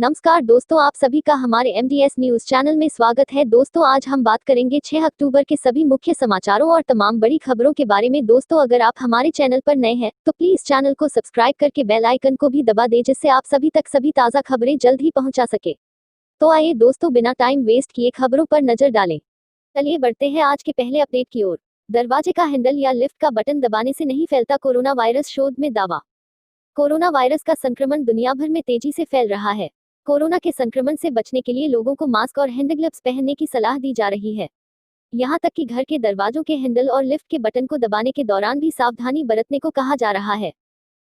नमस्कार दोस्तों, आप सभी का हमारे MDS न्यूज चैनल में स्वागत है। दोस्तों, आज हम बात करेंगे 6 अक्टूबर के सभी मुख्य समाचारों और तमाम बड़ी खबरों के बारे में। दोस्तों, अगर आप हमारे चैनल पर नए हैं तो प्लीज चैनल को सब्सक्राइब करके बेल आइकन को भी दबा दें, जिससे आप सभी तक सभी ताज़ा खबरें जल्द ही पहुंचा सके। तो आइए दोस्तों, बिना टाइम वेस्ट किए खबरों पर नजर डालें। चलिए बढ़ते हैं आज के पहले अपडेट की ओर। दरवाजे का हैंडल या लिफ्ट का बटन दबाने से नहीं फैलता कोरोना वायरस, शोध में दावा। कोरोना वायरस का संक्रमण दुनिया भर में तेजी से फैल रहा है। कोरोना के संक्रमण से बचने के लिए लोगों को मास्क और हैंड ग्लव्स पहनने की सलाह दी जा रही है। यहां तक कि घर के दरवाजों के हैंडल और लिफ्ट के बटन को दबाने के दौरान भी सावधानी बरतने को कहा जा रहा है।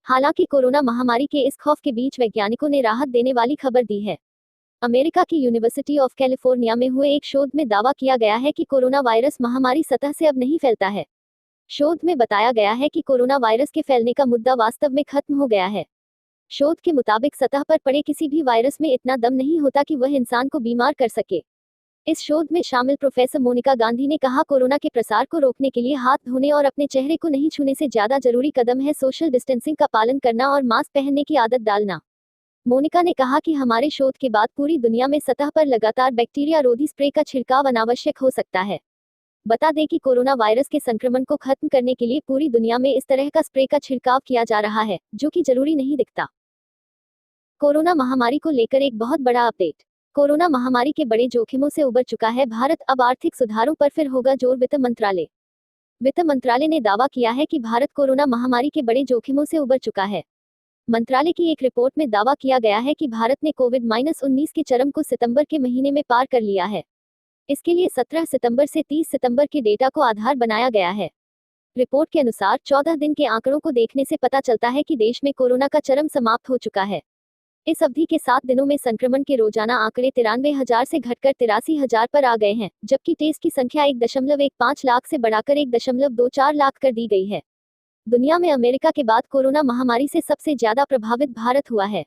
हालांकि कोरोना महामारी के इस खौफ के बीच वैज्ञानिकों ने राहत देने वाली खबर दी है। अमेरिका की यूनिवर्सिटी ऑफ कैलिफोर्निया में हुए एक शोध में दावा किया गया है कि कोरोना वायरस महामारी सतह से अब नहीं फैलता है। शोध में बताया गया है कि कोरोना वायरस के फैलने का मुद्दा वास्तव में खत्म हो गया है। शोध के मुताबिक सतह पर पड़े किसी भी वायरस में इतना दम नहीं होता कि वह इंसान को बीमार कर सके। इस शोध में शामिल प्रोफेसर मोनिका गांधी ने कहा, कोरोना के प्रसार को रोकने के लिए हाथ धोने और अपने चेहरे को नहीं छूने से ज्यादा जरूरी कदम है सोशल डिस्टेंसिंग का पालन करना और मास्क पहनने की आदत डालना। मोनिका ने कहा कि हमारे शोध के बाद पूरी दुनिया में सतह पर लगातार बैक्टीरिया रोधी स्प्रे का छिड़काव अनावश्यक हो सकता है। बता दें कि कोरोना वायरस के संक्रमण को खत्म करने के लिए पूरी दुनिया में इस तरह का स्प्रे का छिड़काव किया जा रहा है, जो कि जरूरी नहीं दिखता। कोरोना महामारी को लेकर एक बहुत बड़ा अपडेट। कोरोना महामारी के बड़े जोखिमों से उबर चुका है भारत, अब आर्थिक सुधारों पर फिर होगा जोर। वित्त मंत्रालय ने दावा किया है कि भारत कोरोना महामारी के बड़े जोखिमों से उबर चुका है। मंत्रालय की एक रिपोर्ट में दावा किया गया है कि भारत ने कोविड-19 के चरम को सितंबर के महीने में पार कर लिया है। इसके लिए 17 सितंबर से 30 सितंबर के डेटा को आधार बनाया गया है। रिपोर्ट के अनुसार 14 दिन के आंकड़ों को देखने से पता चलता है कि देश में कोरोना का चरम समाप्त हो चुका है। इस अवधि के 7 दिनों में संक्रमण के रोजाना आंकड़े 93,000 से घटकर 83,000 पर आ गए हैं, जबकि टेस्ट की संख्या 1.15 लाख से बढ़ाकर 1.24 लाख कर दी गई है। दुनिया में अमेरिका के बाद कोरोना महामारी से सबसे ज्यादा प्रभावित भारत हुआ है।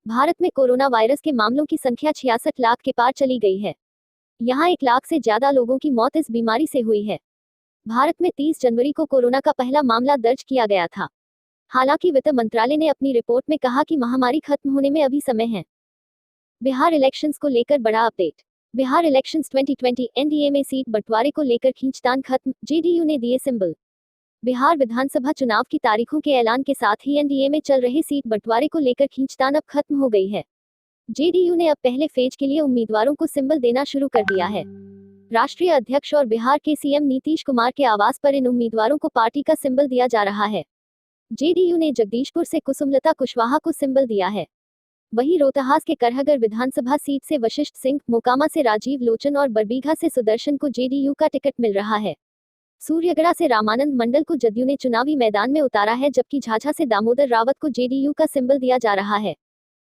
भारत में कोरोना वायरस के मामलों की संख्या 66 लाख के पार चली गई है। यहाँ 1 लाख से ज्यादा लोगों की मौत इस बीमारी से हुई है। भारत में 30 जनवरी को कोरोना का पहला मामला दर्ज किया गया था। हालांकि वित्त मंत्रालय ने अपनी रिपोर्ट में कहा कि महामारी खत्म होने में अभी समय है। बिहार इलेक्शंस को लेकर बड़ा अपडेट। बिहार इलेक्शंस 2020 एनडीए में सीट बंटवारे को लेकर खींचतान खत्म, जेडीयू ने दिए सिंबल। बिहार विधानसभा चुनाव की तारीखों के ऐलान के साथ ही एनडीए में चल रहे सीट बंटवारे को लेकर खींचतान अब खत्म हो गई है। जेडीयू ने अब पहले फेज के लिए उम्मीदवारों को सिंबल देना शुरू कर दिया है। राष्ट्रीय अध्यक्ष और बिहार के सीएम नीतीश कुमार के आवास पर इन उम्मीदवारों को पार्टी का सिंबल दिया जा रहा है। जेडीयू ने जगदीशपुर से कुसुमलता कुशवाहा को सिंबल दिया है। वहीं रोहतास के करहगर विधानसभा सीट से वशिष्ठ सिंह, मोकामा से राजीव लोचन और बरबीघा से सुदर्शन को जेडीयू का टिकट मिल रहा है। सूर्यगढ़ा से रामानंद मंडल को जदयू ने चुनावी मैदान में उतारा है, जबकि झाझा से दामोदर रावत को जेडीयू का सिंबल दिया जा रहा है।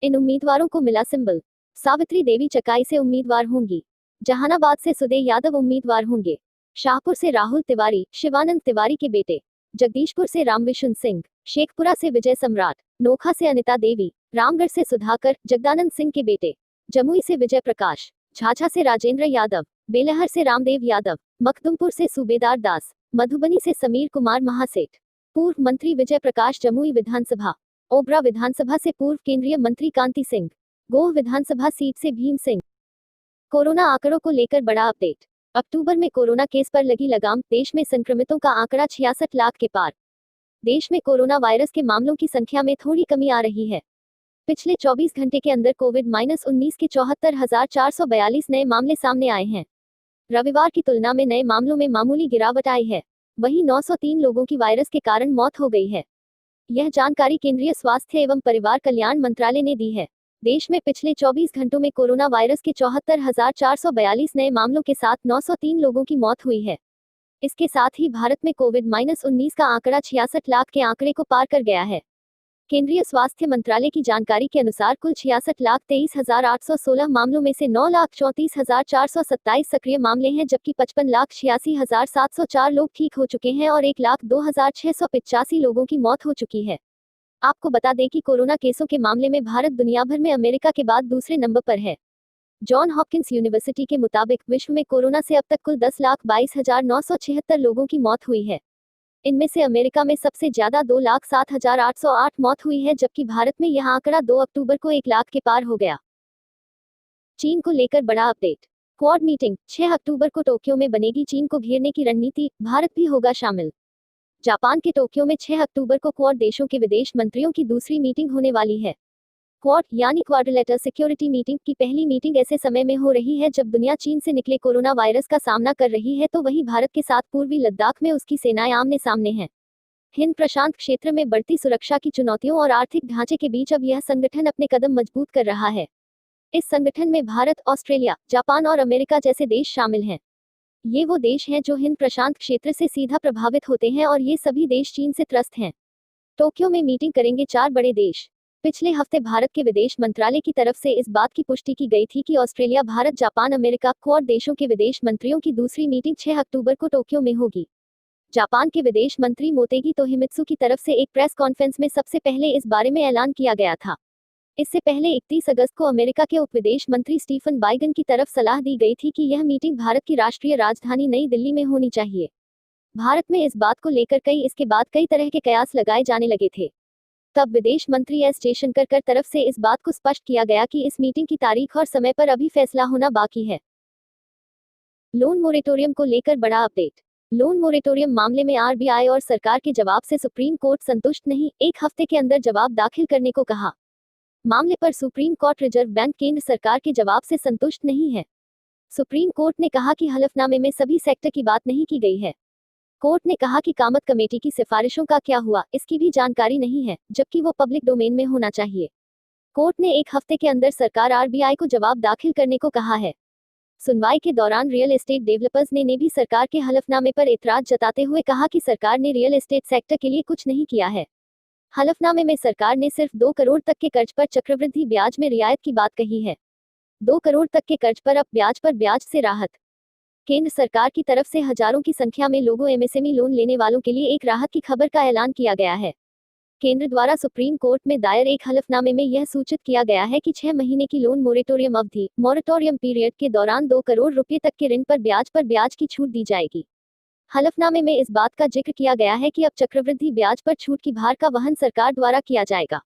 इन उम्मीदवारों को मिला सिंबल। सावित्री देवी चकाई से उम्मीदवार होंगी। जहानाबाद से सुदे यादव उम्मीदवार होंगे। शाहपुर से राहुल तिवारी, शिवानंद तिवारी के बेटे। जगदीशपुर से रामविशुन सिंह, शेखपुरा से विजय सम्राट, नोखा से अनिता देवी, रामगढ़ से सुधाकर, जगदानंद सिंह के बेटे। जमुई से विजय प्रकाश, झाझा से राजेंद्र यादव, बेलहर से रामदेव यादव, मखदुमपुर से सूबेदार दास, मधुबनी से समीर कुमार महासेठ। पूर्व मंत्री विजय प्रकाश जमुई विधानसभा। ओबरा विधानसभा से पूर्व केंद्रीय मंत्री कांति सिंह। गोह विधानसभा सीट से भीम सिंह। कोरोना आंकड़ों को लेकर बड़ा अपडेट। अक्टूबर में कोरोना केस पर लगी लगाम, देश में संक्रमितों का आंकड़ा 66 लाख के पार। देश में कोरोना वायरस के मामलों की संख्या में थोड़ी कमी आ रही है। पिछले 24 घंटे के अंदर कोविड-19 के 74,442 नए मामले सामने आए हैं। रविवार की तुलना में नए मामलों में मामूली गिरावट आई है। वहीं 903 लोगों की वायरस के कारण मौत हो गई है। यह जानकारी केंद्रीय स्वास्थ्य एवं परिवार कल्याण मंत्रालय ने दी है। देश में पिछले 24 घंटों में कोरोना वायरस के 74,442 नए मामलों के साथ 903 लोगों की मौत हुई है। इसके साथ ही भारत में कोविड-19 का आंकड़ा 66 लाख के आंकड़े को पार कर गया है। केंद्रीय स्वास्थ्य मंत्रालय की जानकारी के अनुसार कुल 66,23,816 मामलों में से 9,34,427 सक्रिय मामले हैं, जबकि 55,86,704 लोग ठीक हो चुके हैं और 1,02,685 लोगों की मौत हो चुकी है। आपको बता दें कि कोरोना केसों के मामले में भारत दुनिया भर में अमेरिका के बाद दूसरे नंबर पर है। जॉन हॉपकिंस यूनिवर्सिटी के मुताबिक विश्व में कोरोना से अब तक कुल 10,22,976 लोगों की मौत हुई है। इनमें से अमेरिका में सबसे ज्यादा 2,07,808 मौत हुई है, जबकि भारत में यह आंकड़ा 2 अक्टूबर को 1 लाख के पार हो गया। चीन को लेकर बड़ा अपडेट। क्वाड मीटिंग 6 अक्टूबर को टोक्यो में बनेगी चीन को घेरने की रणनीति, भारत भी होगा शामिल। जापान के टोक्यो में 6 अक्टूबर को क्वाड देशों के विदेश मंत्रियों की दूसरी मीटिंग होने वाली है। क्वाड यानी क्वाड्रिलेटरल सिक्योरिटी मीटिंग की पहली मीटिंग ऐसे समय में हो रही है जब दुनिया चीन से निकले कोरोना वायरस का सामना कर रही है, तो वहीं भारत के साथ पूर्वी लद्दाख में उसकी सेनाएं आमने सामने हैं। हिंद प्रशांत क्षेत्र में बढ़ती सुरक्षा की चुनौतियों और आर्थिक ढांचे के बीच अब यह संगठन अपने कदम मजबूत कर रहा है। इस संगठन में भारत, ऑस्ट्रेलिया, जापान और अमेरिका जैसे देश शामिल हैं। ये वो देश हैं जो हिंद प्रशांत क्षेत्र से सीधा प्रभावित होते हैं और ये सभी देश चीन से त्रस्त हैं। टोक्यो में मीटिंग करेंगे 4 बड़े देश। पिछले हफ्ते भारत के विदेश मंत्रालय की तरफ से इस बात की पुष्टि की गई थी कि Australia, Bharat, Japan, America, quad देशों के विदेश मंत्रियों की दूसरी मीटिंग 6 अक्टूबर को टोक्यो में होगी। जापान के विदेश मंत्री मोतेगी तोहिमित्सु की तरफ से एक प्रेस कॉन्फ्रेंस में सबसे पहले इस बारे में ऐलान किया गया था। इससे पहले 31 अगस्त को अमेरिका के उप विदेश मंत्री स्टीफन बाइगन की तरफ सलाह दी गई थी कि यह मीटिंग भारत की राष्ट्रीय राजधानी नई दिल्ली में होनी चाहिए। भारत में इस बात को लेकर इसके बाद कई तरह के कयास लगाए जाने लगे थे। तब विदेश मंत्री एस जयशंकर की तरफ से इस बात को स्पष्ट किया गया कि इस मीटिंग की तारीख और समय पर अभी फैसला होना बाकी है। लोन मोरेटोरियम को लेकर बड़ा अपडेट। लोन मोरेटोरियम मामले में आरबीआई और सरकार के जवाब से सुप्रीम कोर्ट संतुष्ट नहीं, 1 हफ्ते के अंदर जवाब दाखिल करने को कहा। मामले पर सुप्रीम कोर्ट रिजर्व बैंक केंद्र सरकार के जवाब से संतुष्ट नहीं है। सुप्रीम कोर्ट ने कहा कि हलफनामे में सभी सेक्टर की बात नहीं की गई है। कोर्ट ने कहा कि कामत कमेटी की सिफारिशों का क्या हुआ, इसकी भी जानकारी नहीं है, जबकि वो पब्लिक डोमेन में होना चाहिए। कोर्ट ने 1 हफ्ते के अंदर सरकार आरबीआई को जवाब दाखिल करने को कहा है। सुनवाई के दौरान रियल एस्टेट डेवलपर्स ने भी सरकार के हलफनामे पर एतराज जताते हुए कहा कि सरकार ने रियल एस्टेट सेक्टर के लिए कुछ नहीं किया है। हलफनामे में सरकार ने सिर्फ 2 करोड़ तक के कर्ज पर चक्रवृद्धि ब्याज में रियायत की बात कही है। 2 करोड़ तक के कर्ज पर अब ब्याज पर ब्याज से राहत। केंद्र सरकार की तरफ से हजारों की संख्या में लोगों एमएसएमई लोन लेने वालों के लिए एक राहत की खबर का ऐलान किया गया है। केंद्र द्वारा सुप्रीम कोर्ट में दायर एक हलफनामे में यह सूचित किया गया है कि 6 महीने की लोन मोरेटोरियम अवधि, मोरेटोरियम पीरियड के दौरान 2 करोड़ रुपए तक के ऋण पर ब्याज की छूट दी जाएगी। हलफनामे में इस बात का जिक्र किया गया है कि अब चक्रवृद्धि ब्याज पर छूट की भार का वहन सरकार द्वारा किया जाएगा।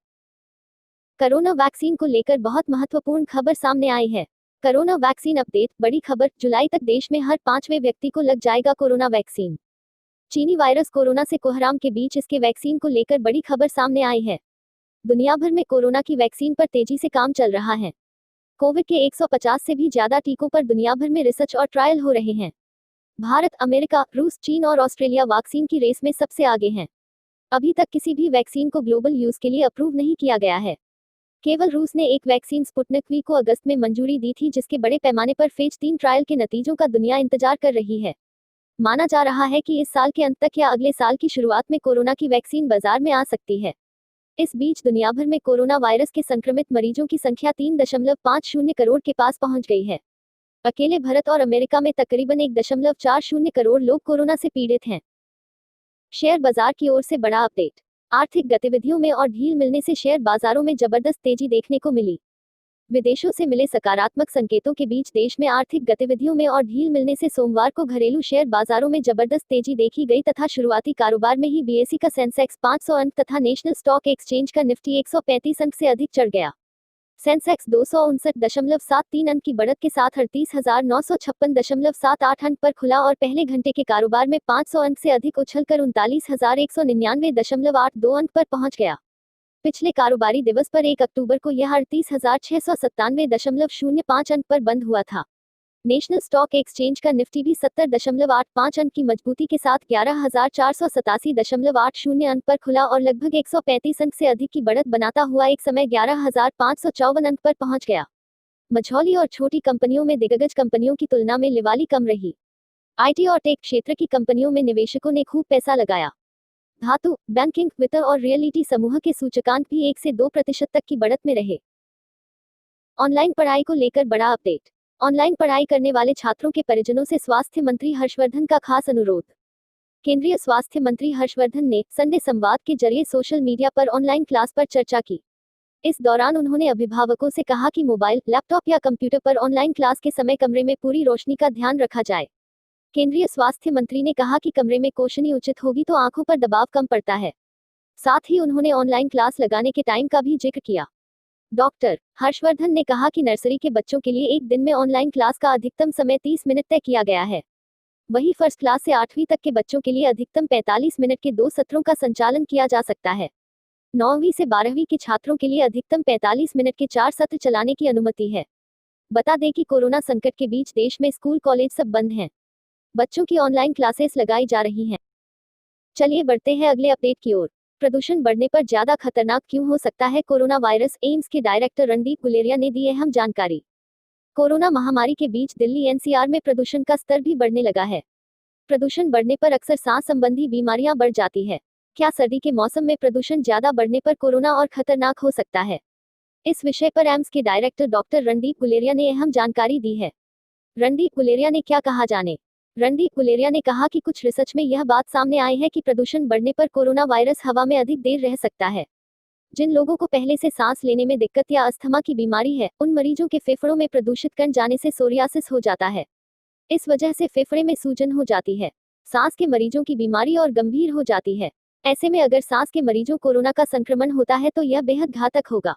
कोरोना वैक्सीन को लेकर बहुत महत्वपूर्ण खबर सामने आई है। कोरोना वैक्सीन अपडेट, बड़ी खबर, जुलाई तक देश में हर 5वें व्यक्ति को लग जाएगा कोरोना वैक्सीन। चीनी वायरस कोरोना से कोहराम के बीच इसके वैक्सीन को लेकर बड़ी खबर सामने आई है। दुनिया भर में कोरोना की वैक्सीन पर तेजी से काम चल रहा है। कोविड के 150 से भी ज्यादा टीकों पर दुनिया भर में रिसर्च और ट्रायल हो रहे हैं। भारत, अमेरिका, रूस, चीन और ऑस्ट्रेलिया वैक्सीन की रेस में सबसे आगे हैं। अभी तक किसी भी वैक्सीन को ग्लोबल यूज के लिए अप्रूव नहीं किया गया है। केवल रूस ने एक वैक्सीन स्पुतनिक वी को अगस्त में मंजूरी दी थी, जिसके बड़े पैमाने पर फेज 3 ट्रायल के नतीजों का दुनिया इंतजार कर रही है। माना जा रहा है कि इस साल के अंत तक या अगले साल की शुरुआत में कोरोना की वैक्सीन बाजार में आ सकती है। इस बीच दुनिया भर में कोरोना वायरस के संक्रमित मरीजों की संख्या 3.50 करोड़ के पास पहुंच गई है। अकेले भारत और अमेरिका में तकरीबन 1.40 करोड़ लोग कोरोना से पीड़ित हैं। शेयर बाजार की ओर से बड़ा अपडेट। आर्थिक गतिविधियों में और ढील मिलने से शेयर बाजारों में जबरदस्त तेजी देखने को मिली। विदेशों से मिले सकारात्मक संकेतों के बीच देश में आर्थिक गतिविधियों में और ढील मिलने से सोमवार को घरेलू शेयर बाजारों में जबरदस्त तेजी देखी गई तथा शुरुआती कारोबार में ही बीएसई का सेंसेक्स 500 अंक तथा नेशनल स्टॉक एक्सचेंज का निफ्टी 135 अंक से अधिक चढ़ गया। सेंसेक्स 259.73 अंक की बढ़त के साथ 38,956.78 अंक पर खुला और पहले घंटे के कारोबार में 500 अंक से अधिक उछलकर 39,199.82 अंक पर पहुंच गया। पिछले कारोबारी दिवस पर 1 अक्टूबर को यह 38,697.05 अंक पर बंद हुआ था। नेशनल स्टॉक एक्सचेंज का निफ्टी भी 70.85 अंक की मजबूती के साथ 11,487.80 अंक पर खुला और लगभग 135 अंक से अधिक की बढ़त बनाता हुआ एक समय 11,554 अंक पर पहुंच गया। मझौली और छोटी कंपनियों में दिग्गज कंपनियों की तुलना में लिवाली कम रही। आईटी और टेक क्षेत्र की कंपनियों में निवेशकों ने खूब पैसा लगाया। धातु, बैंकिंग, वित्त और रियलिटी समूह के सूचकांक भी 1 से 2% तक की बढ़त में रहे। ऑनलाइन पढ़ाई को लेकर बड़ा अपडेट। ऑनलाइन पढ़ाई करने वाले छात्रों के परिजनों से स्वास्थ्य मंत्री हर्षवर्धन का खास अनुरोध। केंद्रीय स्वास्थ्य मंत्री हर्षवर्धन ने संडे संवाद के जरिए सोशल मीडिया पर ऑनलाइन क्लास पर चर्चा की। इस दौरान उन्होंने अभिभावकों से कहा कि मोबाइल, लैपटॉप या कंप्यूटर पर ऑनलाइन क्लास के समय कमरे में पूरी रोशनी का ध्यान रखा जाए। केंद्रीय स्वास्थ्य मंत्री ने कहा कि कमरे में रोशनी उचित होगी तो आंखों पर दबाव कम पड़ता है। साथ ही उन्होंने ऑनलाइन क्लास लगाने के टाइम का भी जिक्र किया। डॉक्टर हर्षवर्धन ने कहा कि नर्सरी के बच्चों के लिए एक दिन में ऑनलाइन क्लास का अधिकतम समय 30 मिनट तय किया गया है। वहीं फर्स्ट क्लास से 8वीं तक के बच्चों के लिए अधिकतम 45 मिनट के 2 सत्रों का संचालन किया जा सकता है। 9वीं से 12वीं के छात्रों के लिए अधिकतम 45 मिनट के 4 सत्र चलाने की अनुमति है। बता दें कि कोरोना संकट के बीच देश में स्कूल कॉलेज सब बंद हैं। बच्चों की ऑनलाइन क्लासेस लगाई जा रही हैं। चलिए बढ़ते हैं अगले अपडेट की ओर। प्रदूषण बढ़ने पर ज्यादा खतरनाक क्यों हो सकता है कोरोना वायरस, एम्स के डायरेक्टर रणदीप गुलेरिया ने दी अहम जानकारी। कोरोना महामारी के बीच दिल्ली एनसीआर में प्रदूषण का स्तर भी बढ़ने लगा है। प्रदूषण बढ़ने पर अक्सर सांस संबंधी बीमारियां बढ़ जाती है। क्या सर्दी के मौसम में प्रदूषण ज्यादा बढ़ने पर कोरोना और खतरनाक हो सकता है? इस विषय पर एम्स के डायरेक्टर डॉक्टर रणदीप गुलेरिया ने अहम जानकारी दी है। रणदीप गुलेरिया ने क्या कहा, जाने। रणदीप गुलेरिया ने कहा कि कुछ रिसर्च में यह बात सामने आई है कि प्रदूषण बढ़ने पर कोरोना वायरस हवा में अधिक देर रह सकता है। जिन लोगों को पहले से सांस लेने में दिक्कत या अस्थमा की बीमारी है, उन मरीजों के फेफड़ों में प्रदूषित कण जाने से सोरियासिस हो जाता है। इस वजह से फेफड़े में सूजन हो जाती है। सांस के मरीजों की बीमारी और गंभीर हो जाती है। ऐसे में अगर सांस के मरीजों कोरोना का संक्रमण होता है तो यह बेहद घातक होगा।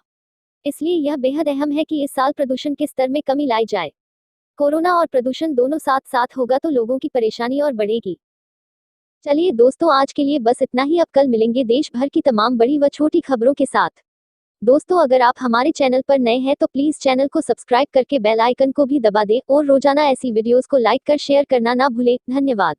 इसलिए यह बेहद अहम है कि इस साल प्रदूषण के स्तर में कमी लाई जाए। कोरोना और प्रदूषण दोनों साथ साथ होगा तो लोगों की परेशानी और बढ़ेगी। चलिए दोस्तों, आज के लिए बस इतना ही। अब कल मिलेंगे देश भर की तमाम बड़ी व छोटी खबरों के साथ। दोस्तों, अगर आप हमारे चैनल पर नए हैं तो प्लीज चैनल को सब्सक्राइब करके बेल आइकन को भी दबा दें और रोजाना ऐसी वीडियोस को लाइक कर शेयर करना ना भूलें। धन्यवाद।